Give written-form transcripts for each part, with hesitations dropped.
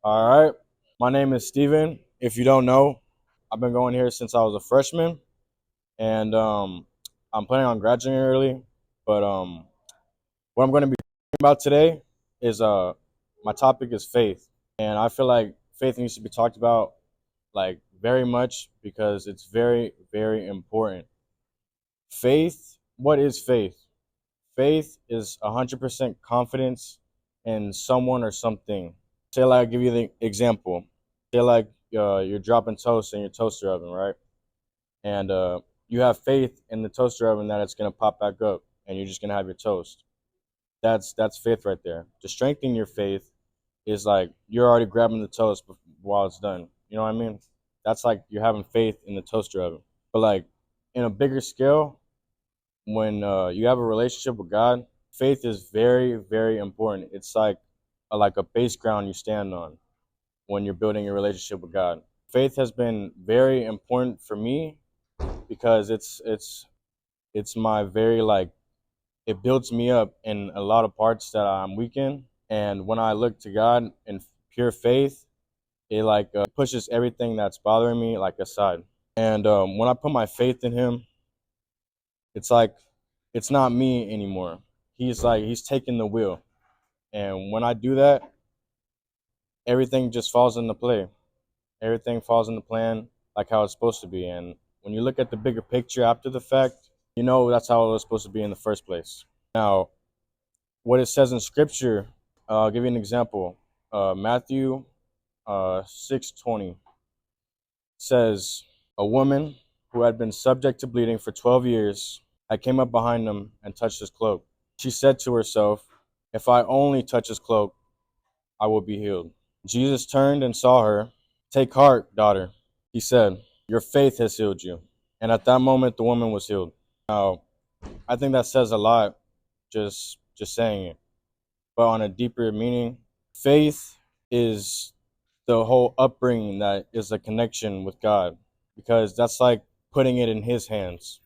All right. My name is Steven. If you don't know, I've been going here since I was a freshman, and I'm planning on graduating early. But what I'm going to be talking about today is my topic is faith, and I feel like faith needs to be talked about like very much because it's very very important. Faith. What is faith? Faith is 100% confidence in someone or something. Say like, I'll give you the example. Say like you're dropping toast in your toaster oven, right? And you have faith in the toaster oven that it's gonna pop back up, and you're just gonna have your toast. That's faith right there. To strengthen your faith is like you're already grabbing the toast while it's done. You know what I mean? That's like you're having faith in the toaster oven. But like in a bigger scale, when you have a relationship with God, faith is very, very important. It's like a base ground you stand on when you're building your relationship with God. Faith has been very important for me because it's my very like it builds me up in a lot of parts that I'm weak in, and when I look to God in pure faith, it like pushes everything that's bothering me like aside. And when I put my faith in Him, it's like it's not me anymore. He's taking the wheel, and when I do that, everything just falls into play. Everything falls into plan like how it's supposed to be. And when you look at the bigger picture after the fact, you know that's how it was supposed to be in the first place. Now, what it says in Scripture, I'll give you an example. Matthew 6:20 says, "A woman who had been subject to bleeding for 12 years I came up behind him and touched his cloak. She said to herself, 'If I only touch his cloak, I will be healed.' Jesus turned and saw her. 'Take heart, daughter,' he said. 'Your faith has healed you.' And at that moment, the woman was healed." Now, I think that says a lot, just saying it. But on a deeper meaning, faith is the whole upbringing that is a connection with God, because that's like putting it in His hands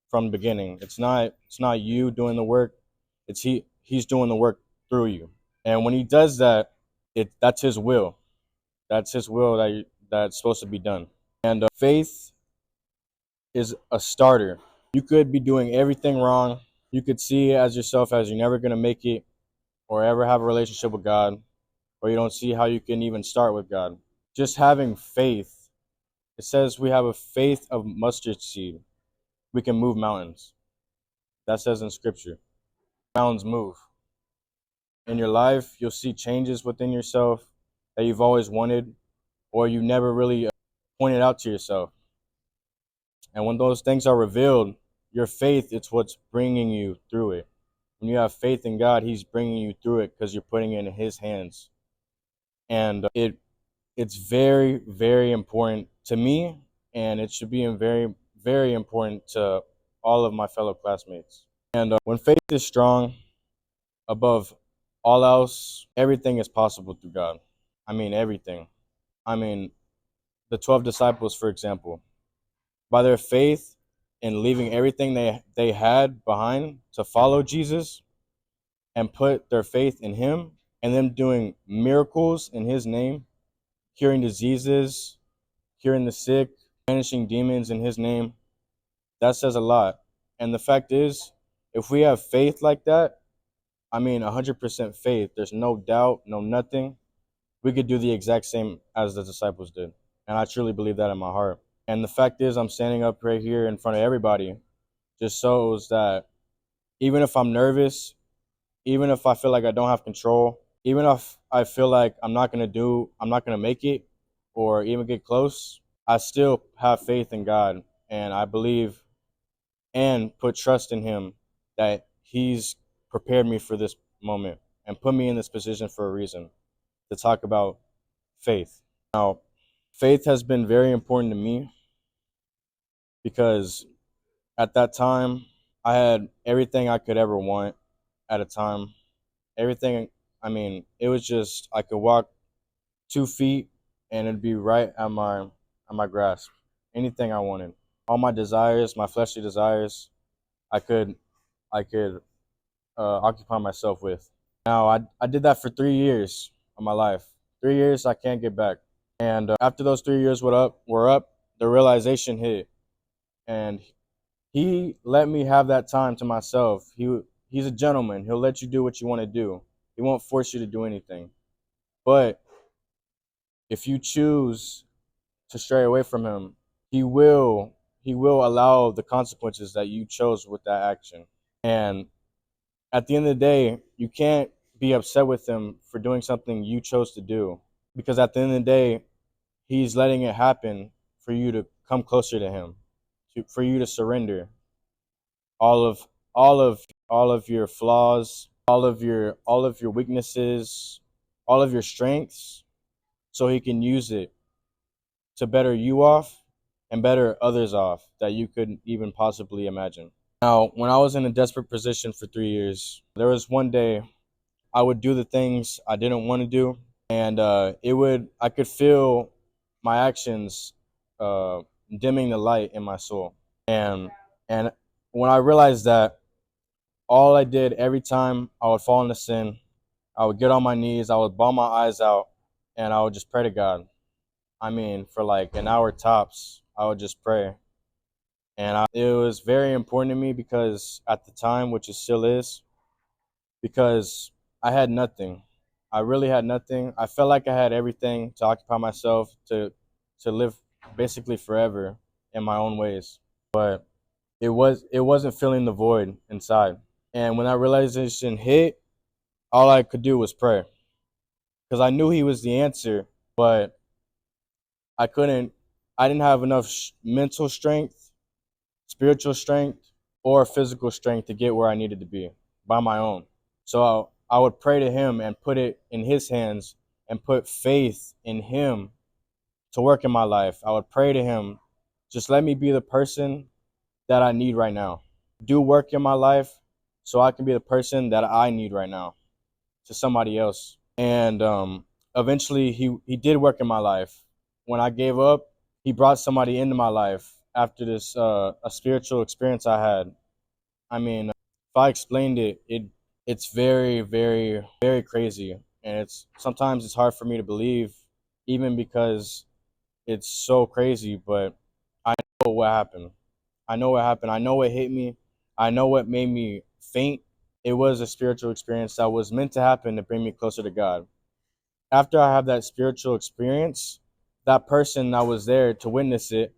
from the beginning. It's not you doing the work. It's He's doing the work through you. And when He does that, that's His will. That's His will that's supposed to be done. And faith is a starter. You could be doing everything wrong. You could see as yourself as you're never gonna make it or ever have a relationship with God, or you don't see how you can even start with God. Just having faith. It says we have a faith of mustard seed. We can move mountains. That says in Scripture. Mountains move. In your life, you'll see changes within yourself that you've always wanted, or you never really pointed out to yourself. And when those things are revealed, your faith, it's what's bringing you through it. When you have faith in God, He's bringing you through it because you're putting it in His hands. And it's very, very important to me, and it should be very, very important to all of my fellow classmates. And when faith is strong above all else, everything is possible through God. I mean, everything. I mean, the 12 disciples, for example, by their faith in leaving everything they had behind to follow Jesus and put their faith in Him, and them doing miracles in His name, curing diseases, curing the sick, banishing demons in His name, that says a lot. And the fact is, if we have faith like that, I mean 100% faith, there's no doubt, no nothing, we could do the exact same as the disciples did. And I truly believe that in my heart. And the fact is, I'm standing up right here in front of everybody just shows that even if I'm nervous, even if I feel like I don't have control, even if I feel like I'm not gonna make it or even get close, I still have faith in God, and I believe and put trust in Him that He's prepared me for this moment and put me in this position for a reason to talk about faith. Now, faith has been very important to me because at that time I had everything I could ever want at a time. Everything, I mean, it was just I could walk 2 feet and it'd be right at my grasp. Anything I wanted. All my desires, my fleshly desires, I could I could occupy myself with. Now I did that for 3 years of my life. 3 years I can't get back. And after those 3 years were up, the realization hit, and he let me have that time to myself. He's a gentleman. He'll let you do what you want to do. He won't force you to do anything. But if you choose to stray away from him, he will he will allow the consequences that you chose with that action. And at the end of the day, you can't be upset with him for doing something you chose to do, because at the end of the day, he's letting it happen for you to come closer to him, for you to surrender all of all of all of your flaws, all of your weaknesses, all of your strengths, so he can use it to better you off and better others off that you couldn't even possibly imagine. Now, when I was in a desperate position for 3 years, there was one day I would do the things I didn't want to do, and I could feel my actions uh, dimming the light in my soul. And when I realized that, all I did every time I would fall into sin, I would get on my knees, I would bawl my eyes out, and I would just pray to God. I mean, for like an hour tops, I would just pray. And it was very important to me, because at the time, which it still is, because I had nothing. I really had nothing. I felt like I had everything to occupy myself, to live basically forever in my own ways. But it wasn't filling the void inside. And when that realization hit, all I could do was pray, because I knew he was the answer, but I couldn't. I didn't have enough mental strength, spiritual strength, or physical strength to get where I needed to be by my own. So I would pray to him and put it in his hands and put faith in him to work in my life. I would pray to him, just let me be the person that I need right now. Do work in my life so I can be the person that I need right now to somebody else. And eventually he did work in my life. When I gave up, he brought somebody into my life after this a spiritual experience I had. I mean, if I explained it's very, very, very crazy, and it's hard for me to believe, even because it's so crazy. But I know what happened. I know what happened. I know what hit me. I know what made me faint. It was a spiritual experience that was meant to happen to bring me closer to God. After I have that spiritual experience, that person that was there to witness it,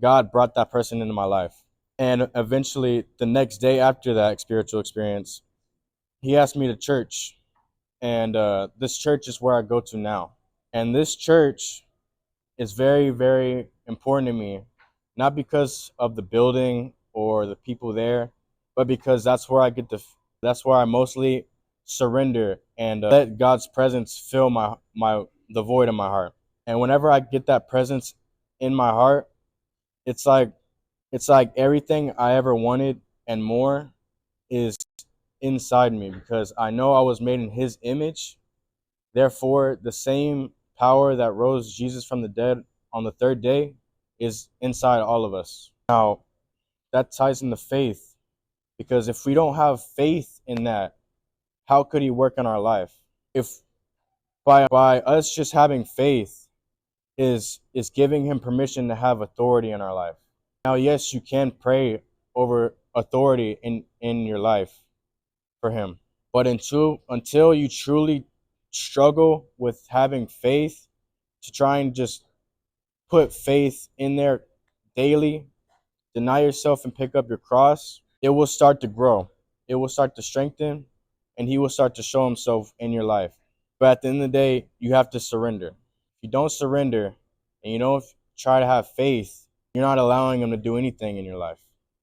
God brought that person into my life. And eventually, the next day after that spiritual experience, he asked me to church. And this church is where I go to now. And this church is very, very important to me, not because of the building or the people there, but because that's where I mostly surrender and let God's presence fill the void in my heart. And whenever I get that presence in my heart, it's like everything I ever wanted and more is inside me, because I know I was made in his image. Therefore, the same power that rose Jesus from the dead on the third day is inside all of us. Now, that ties into faith, because if we don't have faith in that, how could he work in our life? If by us just having faith is giving him permission to have authority in our life. Now, yes, you can pray over authority in your life for him, but until you truly struggle with having faith, to try and just put faith in there daily, deny yourself and pick up your cross, it will start to grow. It will start to strengthen, and he will start to show himself in your life. But at the end of the day, you have to surrender. If you don't surrender and you don't try to have faith, you're not allowing him to do anything in your life.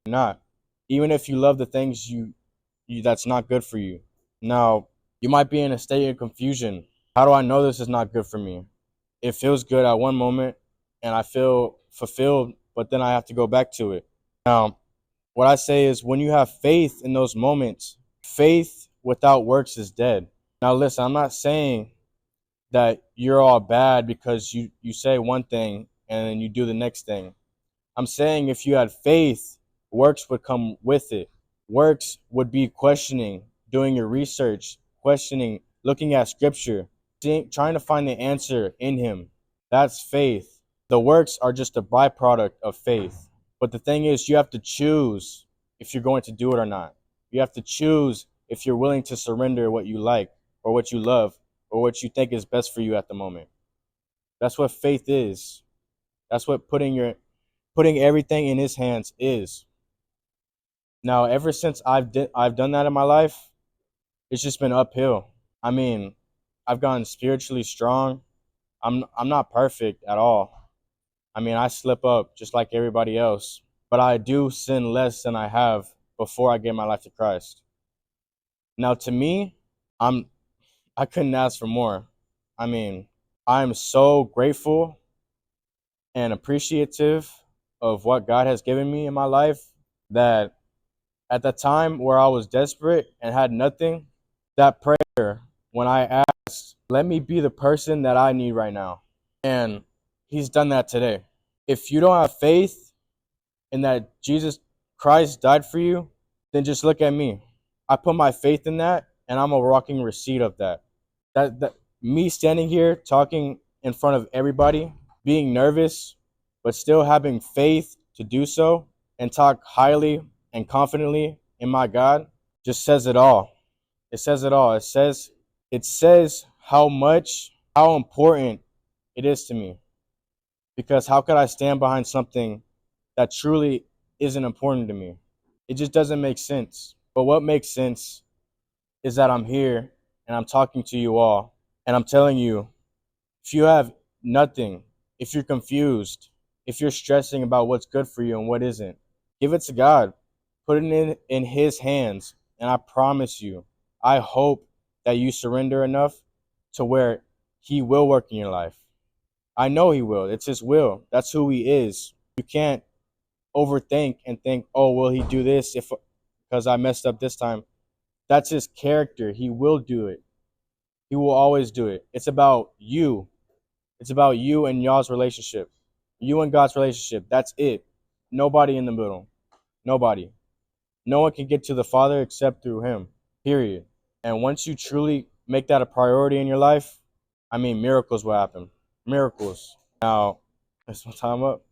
You're not. Even if you love the things you that's not good for you. Now, you might be in a state of confusion. How do I know this is not good for me? It feels good at one moment and I feel fulfilled, but then I have to go back to it. Now, what I say is, when you have faith in those moments, faith without works is dead. Now, listen, I'm not saying that you're all bad because you say one thing and then you do the next thing. I'm saying if you had faith, works would come with it. Works would be questioning, doing your research, questioning, looking at scripture, trying to find the answer in him. That's faith. The works are just a byproduct of faith. But the thing is, you have to choose if you're going to do it or not. You have to choose if you're willing to surrender what you like or what you love or what you think is best for you at the moment. That's what faith is. That's what putting everything in his hands is. Now, ever since I've done that in my life, it's just been uphill. I mean, I've gotten spiritually strong. I'm not perfect at all. I mean, I slip up just like everybody else, but I do sin less than I have before I gave my life to Christ. Now, to me, I'm I couldn't ask for more. I mean, I'm so grateful and appreciative of what God has given me in my life that at the time where I was desperate and had nothing, that prayer when I asked, let me be the person that I need right now. And he's done that today. If you don't have faith in that Jesus Christ died for you, then just look at me. I put my faith in that and I'm a walking receipt of that. That me standing here talking in front of everybody, being nervous, but still having faith to do so and talk highly and confidently in my God just says it all. It says it all. It says how important it is to me. Because how could I stand behind something that truly isn't important to me? It just doesn't make sense. But what makes sense is that I'm here and I'm talking to you all and I'm telling you, if you have nothing, if you're confused, if you're stressing about what's good for you and what isn't, give it to God. Put it in his hands. And I promise you, I hope that you surrender enough to where he will work in your life. I know he will. It's his will. That's who he is. You can't overthink and think, oh, will he do this if because I messed up this time? That's his character. He will do it. He will always do it. It's about you. It's about you and y'all's relationship. You and God's relationship. That's it. Nobody in the middle. Nobody. No one can get to the Father except through him. Period. And once you truly make that a priority in your life, I mean, miracles will happen. Miracles. Now, is my time up?